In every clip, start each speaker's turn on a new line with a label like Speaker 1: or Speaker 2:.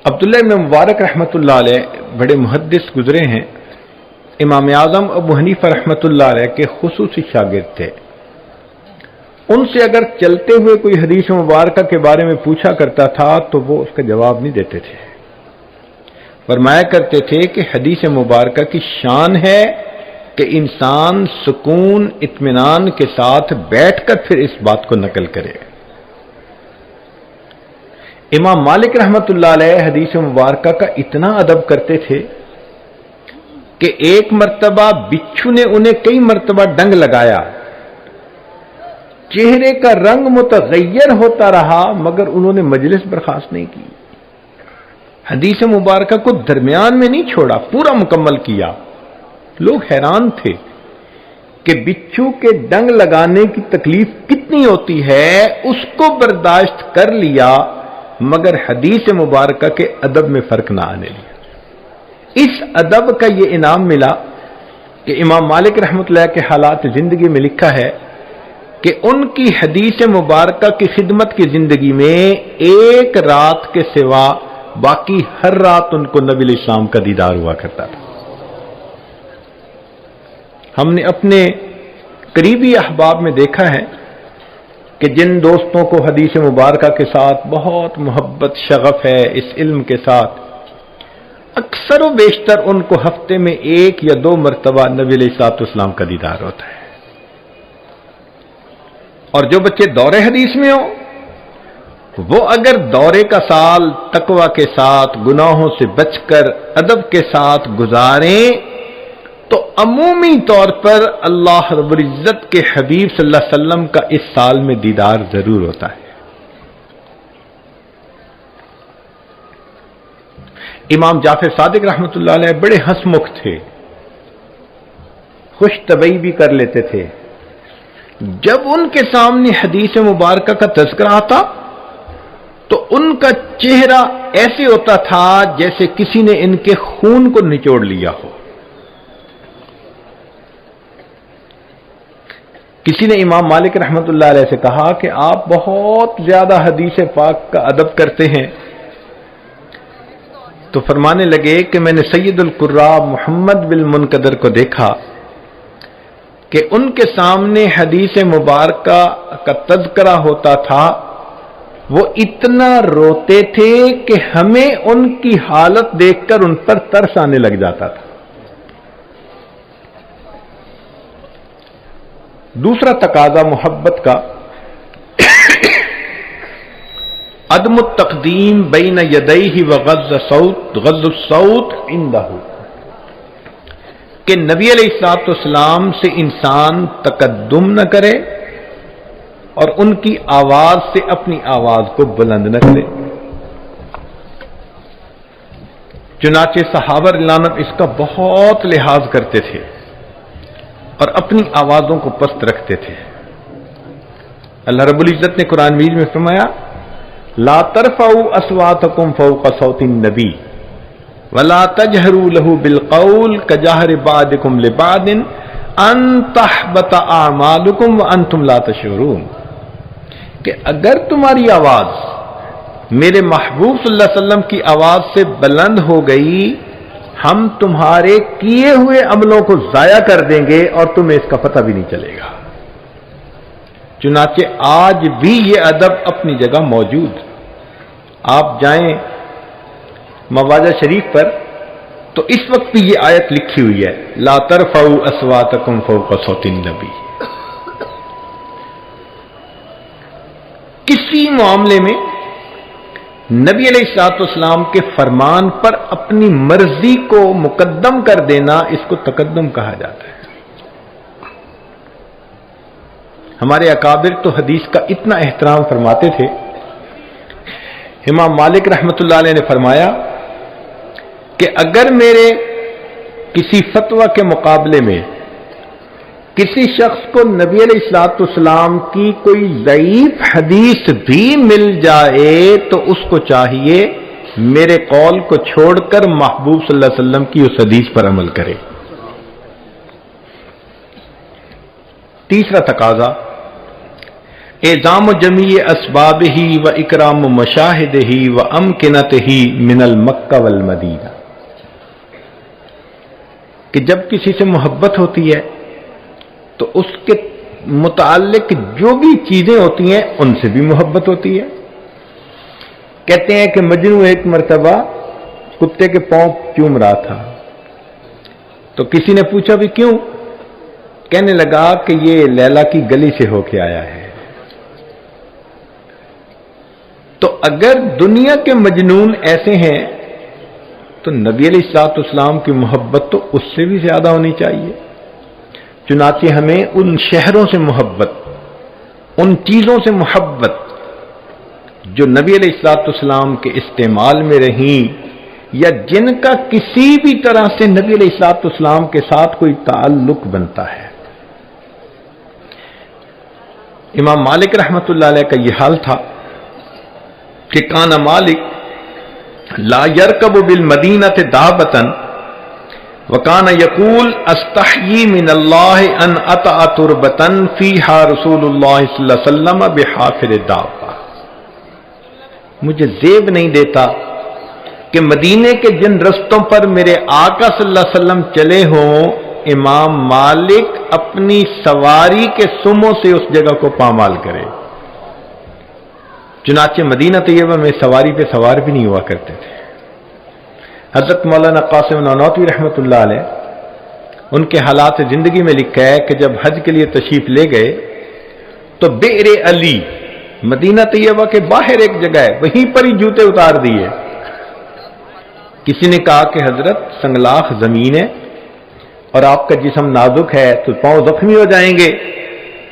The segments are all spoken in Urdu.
Speaker 1: عبداللہ ابن مبارک رحمۃ اللہ علیہ بڑے محدث گزرے ہیں، امام اعظم ابو حنیفہ رحمۃ اللہ علیہ کے خصوصی شاگرد تھے۔ ان سے اگر چلتے ہوئے کوئی حدیث مبارکہ کے بارے میں پوچھا کرتا تھا تو وہ اس کا جواب نہیں دیتے تھے، فرمایا کرتے تھے کہ حدیث مبارکہ کی شان ہے کہ انسان سکون اطمینان کے ساتھ بیٹھ کر پھر اس بات کو نقل کرے۔ امام مالک رحمۃ اللہ علیہ حدیث مبارکہ کا اتنا ادب کرتے تھے کہ ایک مرتبہ بچھو نے انہیں کئی مرتبہ ڈنگ لگایا، چہرے کا رنگ متغیر ہوتا رہا مگر انہوں نے مجلس برخاست نہیں کی، حدیث مبارکہ کو درمیان میں نہیں چھوڑا، پورا مکمل کیا۔ لوگ حیران تھے کہ بچھو کے ڈنگ لگانے کی تکلیف کتنی ہوتی ہے، اس کو برداشت کر لیا مگر حدیث مبارکہ کے ادب میں فرق نہ آنے لیا۔ اس ادب کا یہ انعام ملا کہ امام مالک رحمۃ اللہ کے حالات زندگی میں لکھا ہے کہ ان کی حدیث مبارکہ کی خدمت کی زندگی میں ایک رات کے سوا باقی ہر رات ان کو نبی علیہ السلام کا دیدار ہوا کرتا تھا۔ ہم نے اپنے قریبی احباب میں دیکھا ہے کہ جن دوستوں کو حدیث مبارکہ کے ساتھ بہت محبت شغف ہے، اس علم کے ساتھ، اکثر و بیشتر ان کو ہفتے میں ایک یا دو مرتبہ نبی علیہ الصلوۃ والسلام کا دیدار ہوتا ہے۔ اور جو بچے دور حدیث میں ہوں وہ اگر دورے کا سال تقوی کے ساتھ گناہوں سے بچ کر ادب کے ساتھ گزاریں تو عمومی طور پر اللہ رب العزت کے حبیب صلی اللہ علیہ وسلم کا اس سال میں دیدار ضرور ہوتا ہے۔ امام جعفر صادق رحمۃ اللہ علیہ بڑے ہنس مکھ تھے، خوش طبعی بھی کر لیتے تھے۔ جب ان کے سامنے حدیث مبارکہ کا تذکرہ آتا تو ان کا چہرہ ایسے ہوتا تھا جیسے کسی نے ان کے خون کو نچوڑ لیا ہو۔ کسی نے امام مالک رحمۃ اللہ علیہ سے کہا کہ آپ بہت زیادہ حدیث پاک کا ادب کرتے ہیں، تو فرمانے لگے کہ میں نے سید القراء محمد بن منقدر کو دیکھا کہ ان کے سامنے حدیث مبارکہ کا تذکرہ ہوتا تھا، وہ اتنا روتے تھے کہ ہمیں ان کی حالت دیکھ کر ان پر ترس آنے لگ جاتا تھا۔ دوسرا تقاضا محبت کا عدم التقدیم بین یدیہ وغض الصوت عندہ، کہ نبی علیہ الصلوۃ والسلام سے انسان تقدم نہ کرے اور ان کی آواز سے اپنی آواز کو بلند نہ کرے۔ چنانچہ صحابہ رضی اللہ عنہم اس کا بہت لحاظ کرتے تھے اور اپنی آوازوں کو پست رکھتے تھے۔ اللہ رب العزت نے قرآن مجید میں فرمایا لا ترفعوا اصواتکم فوق صوت النبی ولا تجہروا له بالقول کجہر بعضکم لبعض ان تحبط اعمالکم وانتم لا تشعرون، کہ اگر تمہاری آواز میرے محبوب صلی اللہ علیہ وسلم کی آواز سے بلند ہو گئی ہم تمہارے کیے ہوئے عملوں کو ضائع کر دیں گے اور تمہیں اس کا پتہ بھی نہیں چلے گا۔ چنانچہ آج بھی یہ ادب اپنی جگہ موجود۔ آپ جائیں مواضع شریف پر تو اس وقت بھی یہ آیت لکھی ہوئی ہے لا ترفعوا اصواتکم فوق صوت النبی۔ کسی معاملے میں نبی علیہ الصلوۃ والسلام کے فرمان پر اپنی مرضی کو مقدم کر دینا اس کو تقدم کہا جاتا ہے۔ ہمارے اکابر تو حدیث کا اتنا احترام فرماتے تھے۔ امام مالک رحمۃ اللہ علیہ نے فرمایا کہ اگر میرے کسی فتویٰ کے مقابلے میں کسی شخص کو نبی علیہ الصلوۃ والسلام کی کوئی ضعیف حدیث بھی مل جائے تو اس کو چاہیے میرے قول کو چھوڑ کر محبوب صلی اللہ علیہ وسلم کی اس حدیث پر عمل کرے۔ تیسرا تقاضا اعظام جمیع اسبابہ و اکرام مشاہدہ و امکنتہ من المکہ والمدینہ، کہ جب کسی سے محبت ہوتی ہے تو اس کے متعلق جو بھی چیزیں ہوتی ہیں ان سے بھی محبت ہوتی ہے۔ کہتے ہیں کہ مجنو ایک مرتبہ کتے کے پاؤں چوم رہا تھا، تو کسی نے پوچھا بھی کیوں؟ کہنے لگا کہ یہ لیلا کی گلی سے ہو کے آیا ہے۔ تو اگر دنیا کے مجنون ایسے ہیں تو نبی علیہ الصلوۃ والسلام کی محبت تو اس سے بھی زیادہ ہونی چاہیے۔ چنانچہ ہمیں ان شہروں سے محبت، ان چیزوں سے محبت جو نبی علیہ الصلوۃ والسلام کے استعمال میں رہیں یا جن کا کسی بھی طرح سے نبی علیہ الصلوۃ والسلام کے ساتھ کوئی تعلق بنتا ہے۔ امام مالک رحمۃ اللہ علیہ کا یہ حال تھا کہ کان مالک لا یرکب بالمدینۃ دابۃ وکان یقول استحیی من اللہ ان اطأ تربۃ فیہا رسول اللہ صلی اللہ علیہ وسلم بحافر الدابہ، مجھے زیب نہیں دیتا کہ مدینے کے جن رستوں پر میرے آقا صلی اللہ علیہ وسلم چلے ہوں، امام مالک اپنی سواری کے سموں سے اس جگہ کو پامال کرے۔ چنانچہ مدینہ طیبہ میں سواری پہ سوار بھی نہیں ہوا کرتے تھے۔ حضرت مولانا قاسم نانوتوی رحمۃ اللہ علیہ ان کے حالات زندگی میں لکھا ہے کہ جب حج کے لیے تشریف لے گئے تو بئر علی مدینہ طیبہ کے باہر ایک جگہ ہے، وہیں پر ہی جوتے اتار دیے۔ کسی نے کہا کہ حضرت سنگلاخ زمین ہے اور آپ کا جسم نازک ہے تو پاؤں زخمی ہو جائیں گے۔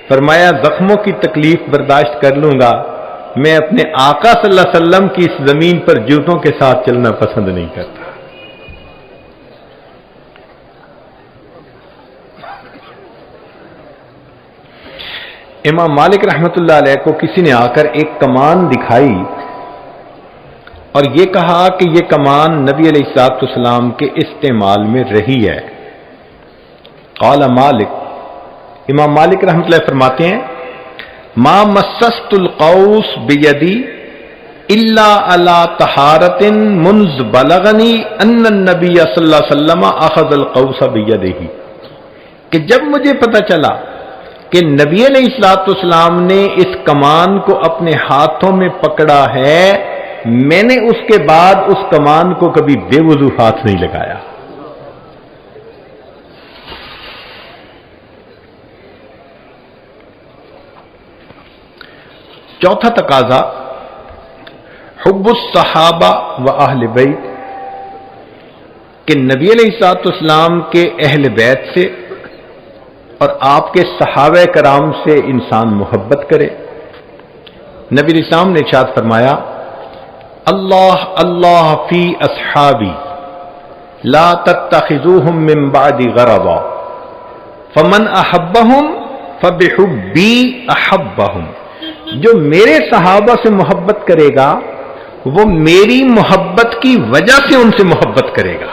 Speaker 1: فرمایا زخموں کی تکلیف برداشت کر لوں گا، میں اپنے آقا صلی اللہ علیہ وسلم کی اس زمین پر جوتوں کے ساتھ چلنا پسند نہیں کرتا۔ امام مالک رحمۃ اللہ علیہ کو کسی نے آ کر ایک کمان دکھائی اور یہ کہا کہ یہ کمان نبی علیہ الصلوۃ والسلام کے استعمال میں رہی ہے۔ قال مالک، امام مالک رحمۃ اللہ فرماتے ہیں ما مسست القوس بیدی الا علی طہارۃ منذ بلغنی ان النبی صلی اللہ علیہ وسلم اخذ القوس بیدہ، کہ جب مجھے پتہ چلا کہ نبی علیہ الصلوۃ والسلام نے اس کمان کو اپنے ہاتھوں میں پکڑا ہے، میں نے اس کے بعد اس کمان کو کبھی بے وضو ہاتھ نہیں لگایا۔ چوتھا تقاضا حب الصحابہ و اہل بیت، کہ نبی علیہ الصلوۃ والسلام کے اہل بیت سے اور آپ کے صحابہ کرام سے انسان محبت کرے۔ نبی علیہ السلام نے ارشاد فرمایا اللہ اللہ فی اصحابی لا تتخذوہم من بعد غرضا فمن احبہم فبحبی احبہم، جو میرے صحابہ سے محبت کرے گا وہ میری محبت کی وجہ سے ان سے محبت کرے گا۔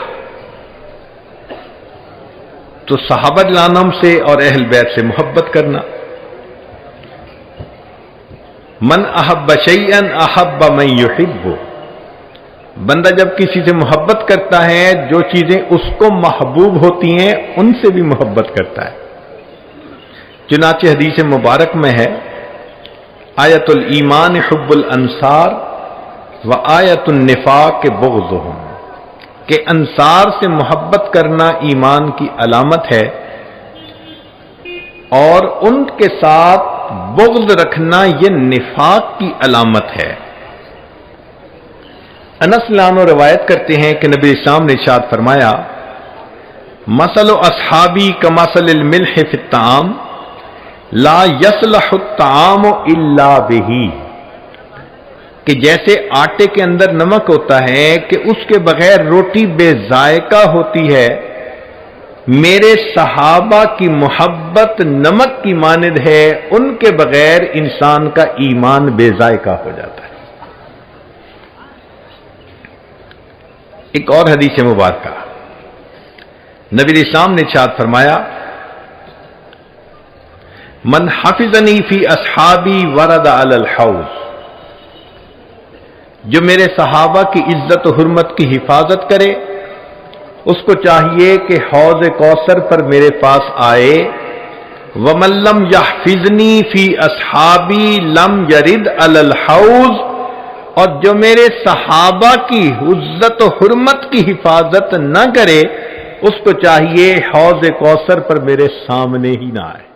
Speaker 1: تو صحابہ رضوان سے اور اہل بیت سے محبت کرنا۔ من احب شیئا احب من یحب، بندہ جب کسی سے محبت کرتا ہے جو چیزیں اس کو محبوب ہوتی ہیں ان سے بھی محبت کرتا ہے۔ چنانچہ حدیث مبارک میں ہے آیت الایمان حب الانصار و آیت النفاق بغضهم، کہ انصار سے محبت کرنا ایمان کی علامت ہے اور ان کے ساتھ بغض رکھنا یہ نفاق کی علامت ہے۔ انس لانو روایت کرتے ہیں کہ نبی اسلام نے ارشاد فرمایا مثل اصحابی کمثل الملح فی الطعام لا یصلح الطعام الا بہ، کہ جیسے آٹے کے اندر نمک ہوتا ہے کہ اس کے بغیر روٹی بے ذائقہ ہوتی ہے، میرے صحابہ کی محبت نمک کی مانند ہے، ان کے بغیر انسان کا ایمان بے ذائقہ ہو جاتا ہے۔ ایک اور حدیث مبارکہ نبی اسلام نے ارشاد فرمایا من حفظنی فی اصحابی ورد علی الحوض، جو میرے صحابہ کی عزت و حرمت کی حفاظت کرے اس کو چاہیے کہ حوض کوثر پر میرے پاس آئے۔ ومن لم یحفظنی فی اصحابی لم یرد علی الحوض، اور جو میرے صحابہ کی عزت و حرمت کی حفاظت نہ کرے اس کو چاہیے حوض کوثر پر میرے سامنے ہی نہ آئے۔